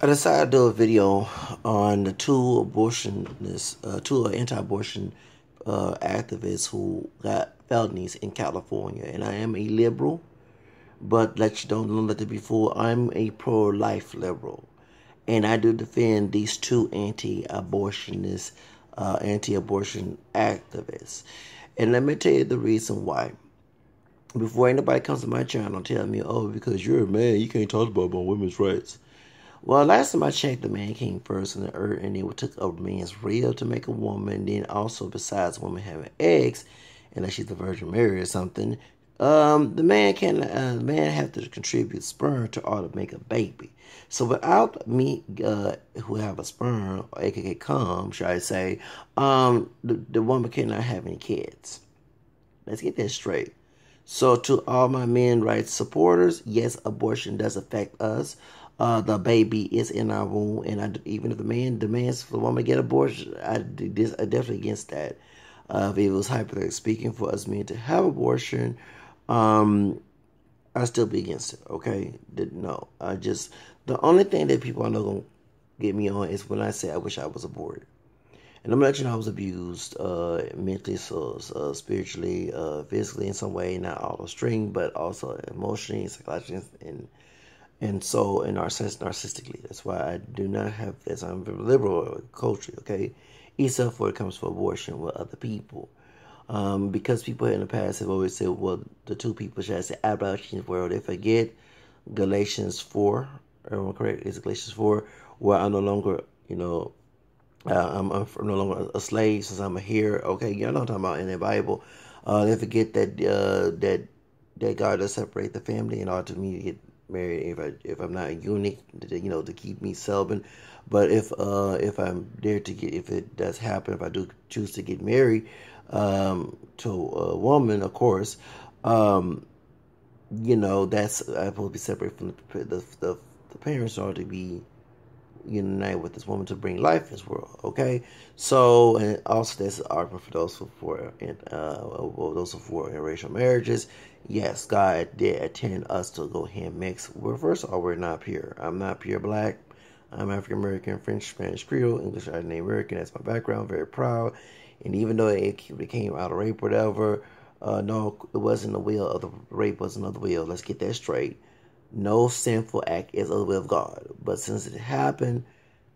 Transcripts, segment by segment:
I decided to do a video on the two anti-abortion activists who got felonies in California. And I am a liberal, but don't let it be fooled. I'm a pro-life liberal, and I do defend these two anti-abortion activists. And let me tell you the reason why. Before anybody comes to my channel and tell me, oh, because you're a man, you can't talk about women's rights. Well, last time I checked, the man came first in the earth, and it took a man's rib to make a woman. Then also, besides women having eggs, unless she's the Virgin Mary or something, the man have to contribute sperm to order to make a baby. So without me, who have a sperm, or aka cum, should I say, the woman cannot have any kids. Let's get that straight. So to all my men rights supporters, yes, abortion does affect us. The baby is in our womb, and even if the man demands for the woman to get abortion, I definitely against that. If it was hypothetically speaking for us men to have abortion, I'd still be against it. Okay, no, the only thing that people are not gonna get me on is when I say I wish I was aborted. And I'm gonna let you know I was abused mentally, spiritually, physically in some way, not all the string, but also emotionally, psychologically, and narcissistically. That's why I do not have this. I'm very liberal culturally, okay? Except for it comes for abortion with other people. Because people in the past have always said, well, the two people should I say abolitionists world. They forget Galatians 4, am I correct? Is Galatians 4, where I'm no longer, I'm no longer a slave since I'm a here. Okay, y'all know what I'm talking about in the Bible. They forget that God does separate the family in order to me to get married if I'm not a eunuch, to keep me celibate. But if I'm there if it does happen, if I do choose to get married to a woman, of course, that's I'm supposed to be separate from the parents in order to be unite with this woman to bring life in this world. Okay, so and also there's an argument for those who for interracial marriages. Yes, God did intend us to go ahead and mix. Well, first of all, we're not pure. I'm not pure black. I'm African American, French, Spanish, Creole, English, Italian, American. That's my background. Very proud. And even though it came out of rape, or whatever, no, it wasn't the will of the rape. Wasn't of the will. Let's get that straight. No sinful act is of the will of God. But since it happened,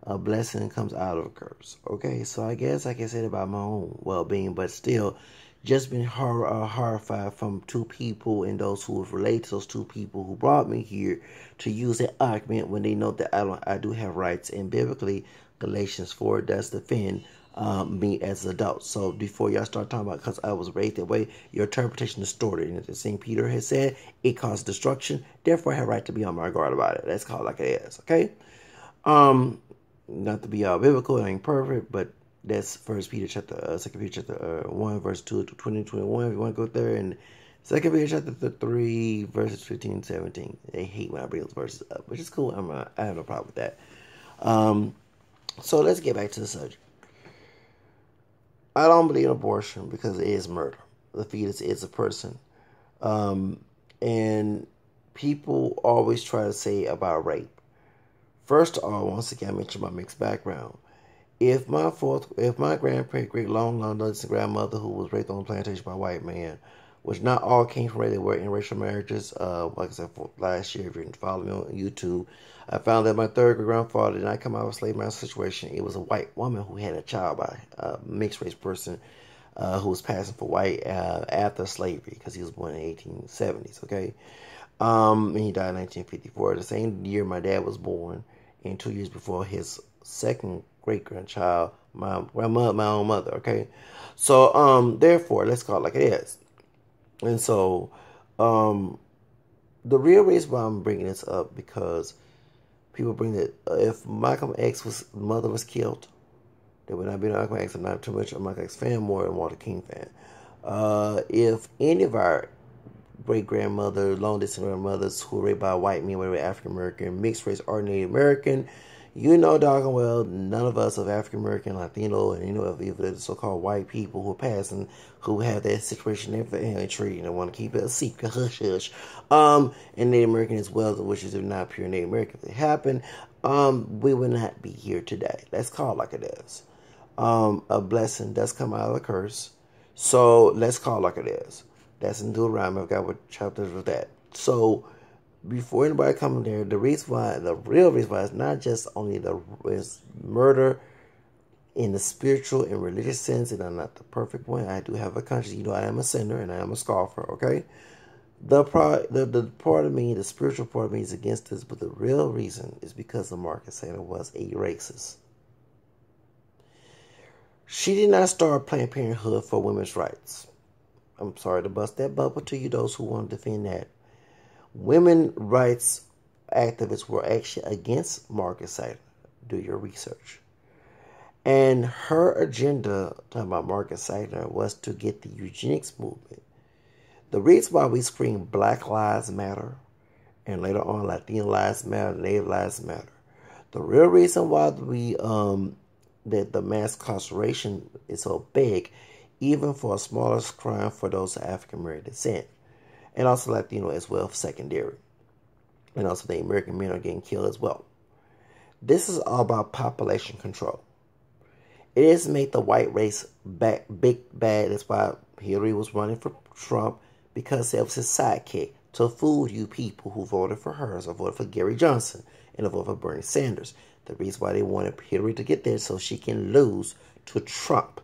a blessing comes out of a curse. Okay, so I guess I can say it about my own well-being, but still, just been horrified from two people and those who relate to those two people who brought me here to use that argument when they know that I do have rights. And biblically, Galatians 4 does defend me as an adult. So before y'all start talking about because I was raised that way, your interpretation is distorted. And as St. Peter has said, it caused destruction. Therefore, I have a right to be on my guard about it. That's called like it is. Okay. Not to be all biblical, it ain't perfect, but that's Second Peter chapter 1 verse 2 to 20-21. If you want to go there, and Second Peter chapter 3 verses 15-17. They hate when I bring those verses up, which is cool. I have no problem with that. So let's get back to the subject. I don't believe in abortion because it is murder. The fetus is a person. And people always try to say about rape. First of all, once again, I mentioned my mixed background. If my grandparent, great long distant grandmother who was raped on a plantation by a white man, which not all came from rape, they were interracial marriages. Like I said, last year, if you follow me on YouTube, I found that my third great grandfather did not come out of a slave master situation. It was a white woman who had a child by a mixed race person who was passing for white after slavery because he was born in the 1870s. Okay, and he died in 1954. The same year my dad was born, and 2 years before his second great grandchild, my grandmother, my own mother. Okay, so therefore, let's call it like it is. And so, the real reason why I'm bringing this up because people bring that if Malcolm X's mother was killed, there would not be Malcolm X. I'm not too much a Malcolm X fan, more than Walter King fan. If any of our great grandmother, long distance grandmothers who were raped by white men, whether African American, mixed race, or Native American, You know doggone well none of us of African American, Latino, and of the so-called white people who are passing, who have that situation in their family tree and want to keep it a secret, hush hush. And Native American as well, which is not pure Native American. If it happened, we would not be here today. Let's call it like it is. A blessing does come out of a curse. So let's call it like it is. That's in Deuteronomy. I've got what chapters with that. So before anybody comes there, the real reason why is not just only is murder in the spiritual and religious sense, and I'm not the perfect one. I do have a conscience. I am a sinner and I am a scoffer. Okay, the part of me, the spiritual part of me, is against this, but the real reason is because of Margaret Sanger was a racist. She did not start Planned Parenthood for women's rights. I'm sorry to bust that bubble to you, those who want to defend that. Women rights activists were actually against Margaret Sanger. Do your research. And her agenda, talking about Margaret Sanger, was to get the eugenics movement. The reason why we scream Black Lives Matter, and later on Latino Lives Matter, Native Lives Matter. The real reason why we that the mass incarceration is so big, even for a smaller crime for those of African American descent, and also Latino as well, secondary, and also the American men are getting killed as well. This is all about population control. It is make the white race big bad. That's why Hillary was running for Trump, because it was his sidekick to fool you people who voted for her, or voted for Gary Johnson, and voted for Bernie Sanders. The reason why they wanted Hillary to get there so she can lose to Trump.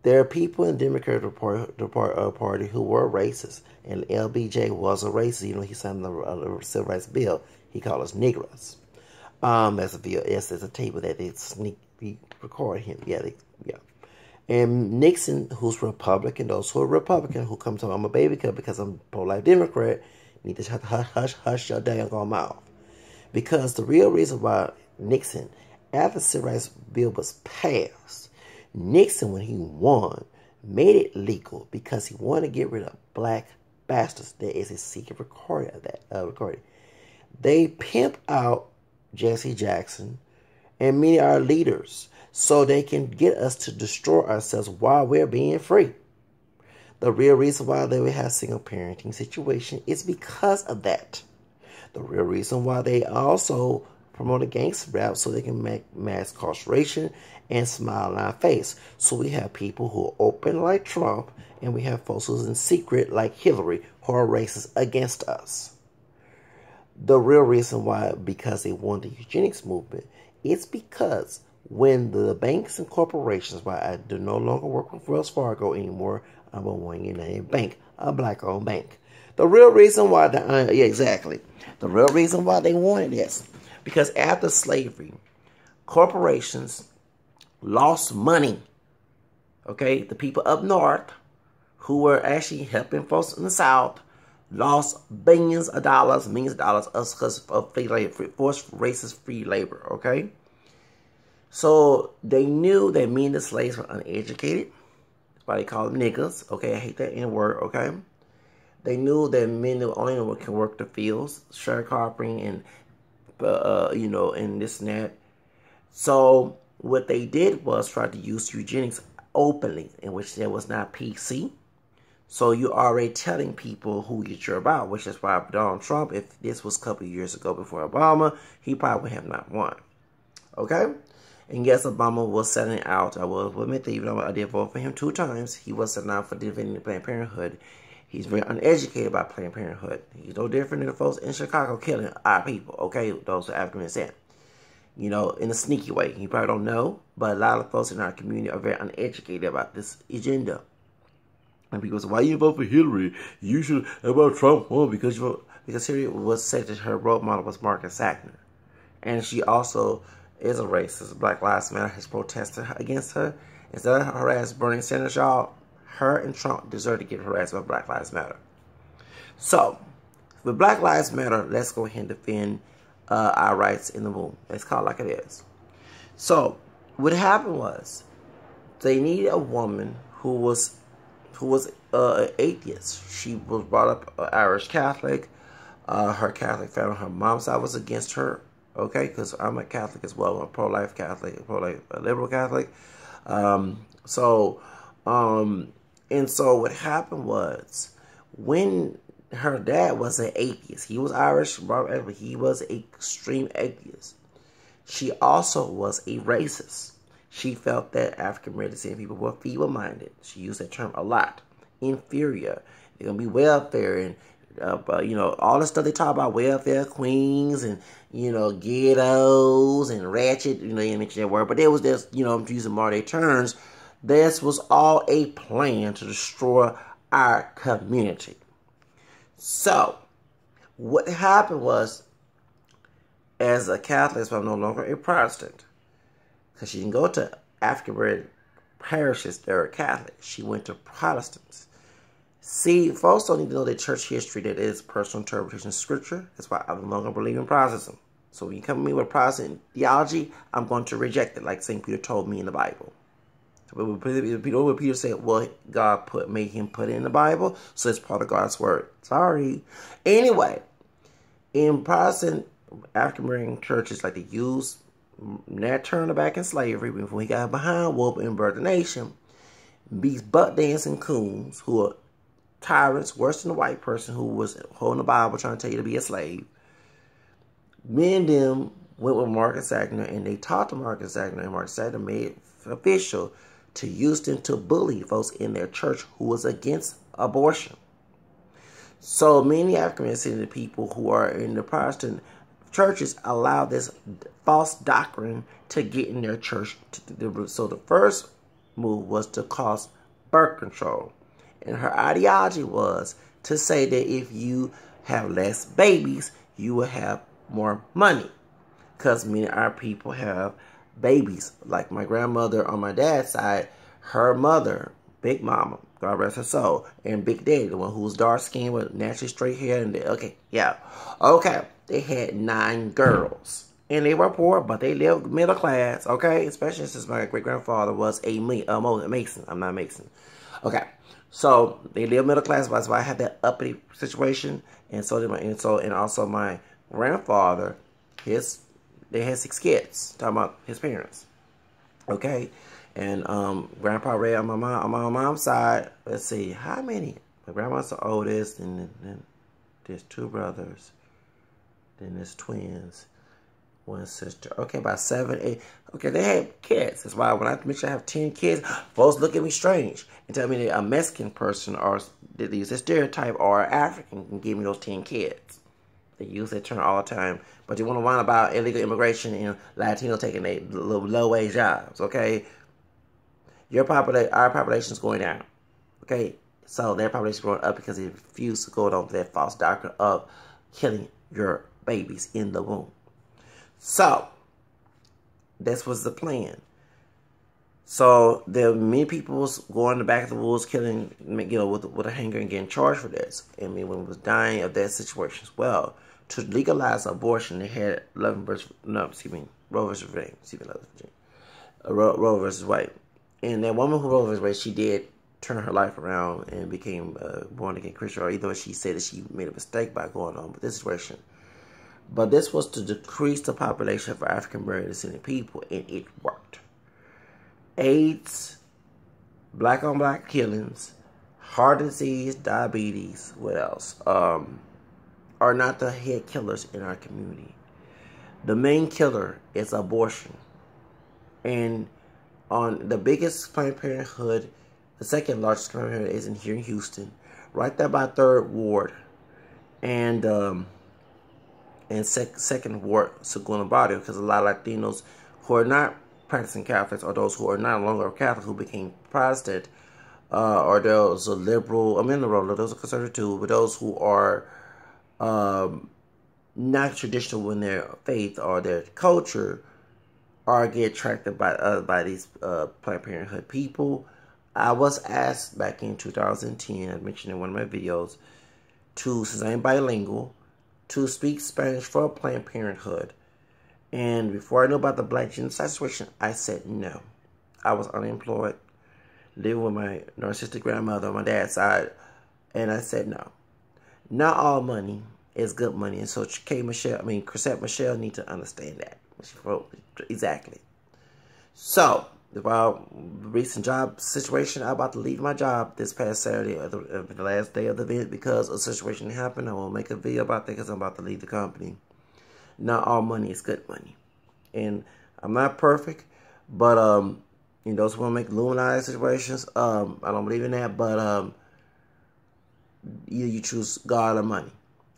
There are people in the Democratic Party who were racist, and LBJ was a racist. He signed the Civil Rights Bill. He called us Negroes. That's a VOS. There's a table that they record him. Yeah. And Nixon, who's Republican, those who are Republican who come to me, I'm a baby cut because I'm pro-life Democrat, need to hush your dang mouth. Because the real reason why Nixon, after the Civil Rights Bill was passed, Nixon, when he won, made it legal because he wanted to get rid of black bastards. There is a secret recording of that recording. They pimp out Jesse Jackson and many of our leaders so they can get us to destroy ourselves while we're being free. The real reason why they have single parenting situation is because of that. The real reason why they also promote a gangster rap so they can make mass incarceration and smile in our face. So we have people who are open like Trump, and we have folks who's in secret like Hillary who are racist against us. The real reason why, because they want the eugenics movement, it's because when the banks and corporations, why I do no longer work with Wells Fargo anymore, I'm a one-name bank, a black-owned bank. The real reason why, the real reason why they wanted this, because after slavery, corporations lost money. Okay, the people up north who were actually helping folks in the South lost billions of dollars, millions of dollars because of free labor, forced racist free labor. Okay, so they knew that many of the slaves were uneducated. That's why they call them niggas. Okay, I hate that N word. Okay. They knew that men only can work the fields, sharecropping, and and this and that. So what they did was try to use eugenics openly, in which there was not PC. So you're already telling people who you're about, which is why Donald Trump, if this was a couple of years ago before Obama, he probably would have not won. Okay? And yes, Obama was setting out. I will admit that even though I did vote for him 2 times, he was setting out for defending Planned Parenthood. He's very uneducated about Planned Parenthood. He's no different than the folks in Chicago killing our people, okay? Those are African descent. In a sneaky way. You probably don't know, but a lot of folks in our community are very uneducated about this agenda. And people say, why you vote for Hillary? You should about Trump. Well, because Hillary was said that her role model was Margaret Sanger. And she also is a racist. Black Lives Matter has protested against her. Instead of harass Bernie Sanders, y'all, her and Trump deserve to get harassed by Black Lives Matter. So, with Black Lives Matter, let's go ahead and defend our rights in the womb. Let's call it like it is. So, what happened was, they needed a woman who was an atheist. She was brought up Irish Catholic. Her Catholic family, her mom's side was against her. okay? Because I'm a Catholic as well. I'm a pro-life Catholic, pro-life liberal Catholic. So what happened was, when her dad was an atheist, he was Irish, but he was an extreme atheist. She also was a racist. She felt that African American people were feeble-minded. She used that term a lot. Inferior. They're going to be welfare and, all the stuff they talk about, welfare queens and, ghettos and ratchet. You didn't mention that word, but it was just, I'm using more their terms. This was all a plan to destroy our community. So, what happened was, as a Catholic, so I'm no longer a Protestant, because she didn't go to African American parishes that are Catholic. She went to Protestants. See, folks don't need to know the church history that is personal interpretation of Scripture. That's why I no longer believe in Protestantism. So when you come to me with Protestant theology, I'm going to reject it, like St. Peter told me in the Bible. So Peter said, well, God made him put it in the Bible, so it's part of God's word. Sorry. Anyway, in Protestant African American churches, like they use Nat Turner back in slavery before he got behind whoop and birthed the nation. These butt dancing coons who are tyrants, worse than the white person who was holding the Bible trying to tell you to be a slave. Me and them went with Marcus Wagner, and they talked to Marcus Wagner, and Marcus Wagner made it official to use them to bully folks in their church who was against abortion. So many African American people who are in the Protestant churches allow this false doctrine to get in their church. So the first move was to cause birth control. And her ideology was to say that if you have less babies, you will have more money. Because many of our people have babies. Like my grandmother on my dad's side, her mother, Big Mama, God rest her soul, and Big Daddy, the one who was dark skinned with naturally straight hair. And they had 9 girls. And they were poor, but they lived middle class, okay? Especially since my great-grandfather was a Mason. I'm not Mason. Okay. So they lived middle class, that's why I had that uppity situation. And also my grandfather, they had 6 kids. Talking about his parents. Okay. And Grandpa Ray on my mom's side, let's see, how many? My grandma's the oldest, and then there's 2 brothers. Then there's twins. 1 sister. Okay, about 7, 8. Okay, they had kids. That's why when I mention I have 10 kids, folks look at me strange and tell me that a Mexican person or they use a stereotype or African can give me those 10 kids. They use that term all the time. But they want to whine about illegal immigration and Latino taking low-wage jobs, okay? Our population is going down, okay? So their population is growing up because they refuse to go on to that false doctrine of killing your babies in the womb. So, this was the plan. So, many people was going in the back of the woods, killing, with a hanger and getting charged for this. And many women was dying of that situation as well. To legalize abortion, they had Roe versus Wade. Roe versus Wade. And that woman who Roe versus Wade, she did turn her life around and became born again Christian, or either she said that she made a mistake by going on with this situation. But this was to decrease the population for African American people, and it worked. AIDS, black on black killings, heart disease, diabetes, what else? Are not the head killers in our community. The main killer is abortion. And on the biggest Planned Parenthood, the second largest Planned Parenthood is here in Houston, right there by 3rd Ward. And second ward, Segunda Barrio, because a lot of Latinos who are not practicing Catholics, or those who are not longer Catholic who became Protestant, or those are liberal, those are conservative too, but those who are not traditional in their faith or their culture are get attracted by these Planned Parenthood people. I was asked back in 2010, I mentioned in one of my videos, since I'm bilingual, to speak Spanish for Planned Parenthood. And before I knew about the black genocide situation, I said no. I was unemployed, living with my narcissistic grandmother on my dad's side, and I said no. Not all money is good money. And so Chrisette Michele need to understand that. She wrote exactly. So, about recent job situation, I'm about to leave my job this past Saturday, the last day of the event, because a situation happened. I will make a video about that because I'm about to leave the company. Not all money is good money. And I'm not perfect, but those who want to make Illuminati situations, I don't believe in that, but either you choose God or money.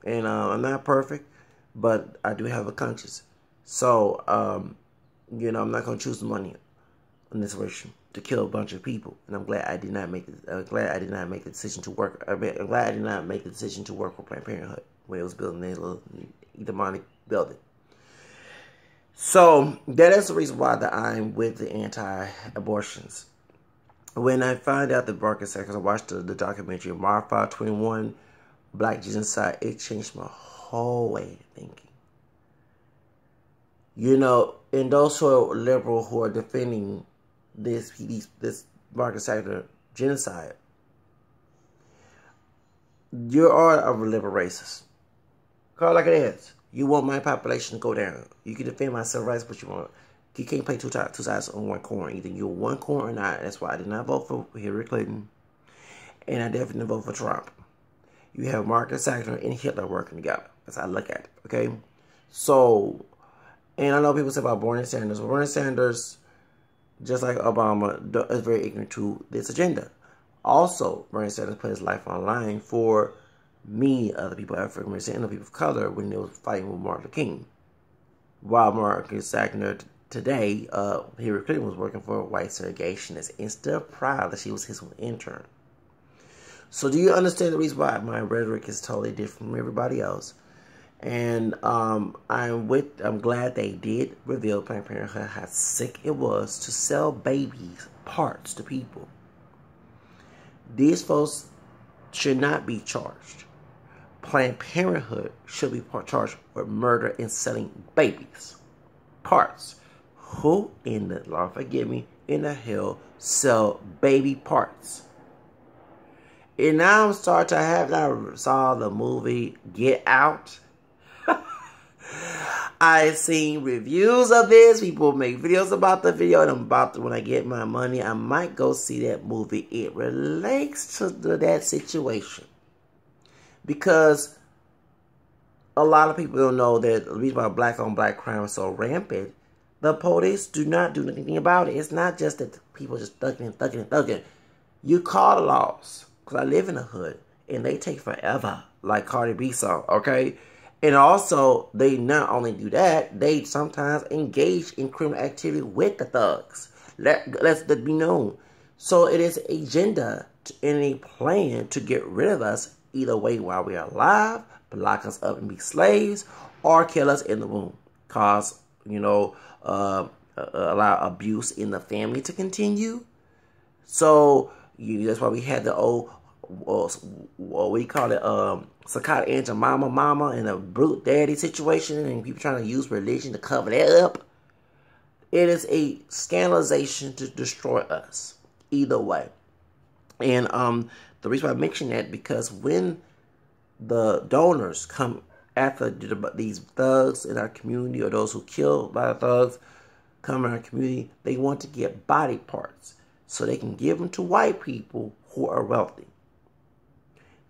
And I'm not perfect, but I do have a conscience. So, I'm not going to choose the money in this situation to kill a bunch of people. And I'm glad I did not make the decision to work. I'm glad I did not make the decision to work for Planned Parenthood when it was building their little demonic building. So that is the reason why that I'm with the anti-abortions. When I found out the Marcus, because I watched the documentary Marfa 21, Black Genocide, it changed my whole way of thinking. And those who are liberal who are defending this Marcus Sanger genocide, you are a liberal racist. Call it like it is. You want my population to go down. You can defend my civil rights, but you can't play two sides on one coin. Either you're one coin or not. That's why I did not vote for Hillary Clinton, and I definitely didn't vote for Trump. You have Marcus Sanger and Hitler working together. That's how I look at it. Okay, so, and I know people say about Bernie Sanders. Well, Bernie Sanders, just like Obama, is very ignorant to this agenda. Also, Bernie Sanders put his life on the line for many other people, African American and people of color, when they was fighting with Martin Luther King. While Marcus Sanger today, Hillary Clinton was working for a white segregationist and still proud that she was his intern. So do you understand the reason why my rhetoric is totally different from everybody else? And I'm glad they did reveal Planned Parenthood how sick it was to sell babies parts to people. These folks should not be charged. Planned Parenthood should be charged with murder and selling babies parts. Who in the, Lord forgive me, in the hell sell baby parts? And now I'm starting to I saw the movie Get Out. I've seen reviews of this. People make videos about the video. And when I get my money, I might go see that movie. It relates to that situation. Because a lot of people don't know that the reason why black on black crime is so rampant, the police do not do anything about it. It's not just that people just thugging. You call the laws. Because I live in the hood. And they take forever. Like Cardi B song. Okay? And also, they not only do that, they sometimes engage in criminal activity with the thugs. Let's be known. So it is an agenda and a plan to get rid of us either way while we are alive, lock us up and be slaves, or kill us in the womb. Cause, allow abuse in the family to continue. So that's why we had the old, what we call it, Sakata Angel mama and a brute daddy situation, and people trying to use religion to cover that up. It is a scandalization to destroy us either way. And the reason why I mention that, because when the donors come after these thugs in our community, or those who kill by the thugs come in our community, they want to get body parts so they can give them to white people who are wealthy.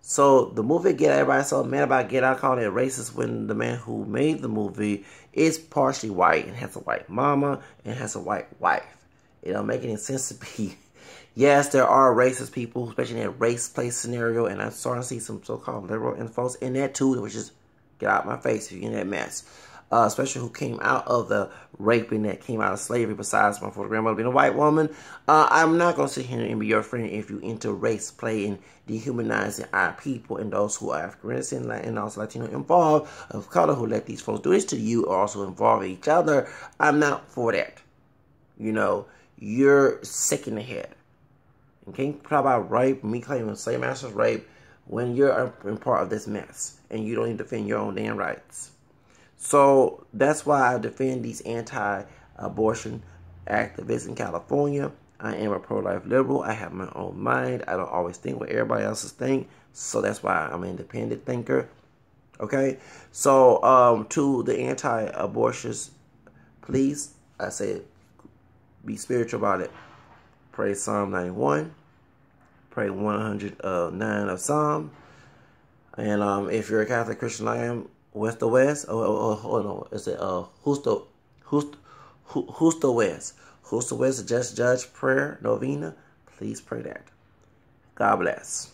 So the movie Get Out, everybody so mad about Get Out, calling it racist, when the man who made the movie is partially white and has a white mama and has a white wife. It don't make any sense to be. Yes, there are racist people, especially in that race place scenario, and I'm starting to see some so-called liberal folks in that too, which is get out my face if you're in that mess. Especially who came out of the raping that came out of slavery, besides my grandmother being a white woman. I'm not going to sit here and be your friend if you into race play and dehumanizing our people and those who are African and also Latino involved, of color, who let these folks do this to you, or also involve each other. I'm not for that. You're sick in the head. You can't talk about rape, me claiming slave masters rape, when you're in part of this mess and you don't even defend your own damn rights. So that's why I defend these anti-abortion activists in California. I am a pro-life liberal. I have my own mind. I don't always think what everybody else think. So that's why I'm an independent thinker. Okay? So, to the anti-abortionists, please, I said, be spiritual about it. Pray Psalm 91. Pray 109 of Psalm. And if you're a Catholic Christian, I am West to West. Hold on. Is it who's the West? Who's the West? Just Judge prayer novena. Please pray that. God bless.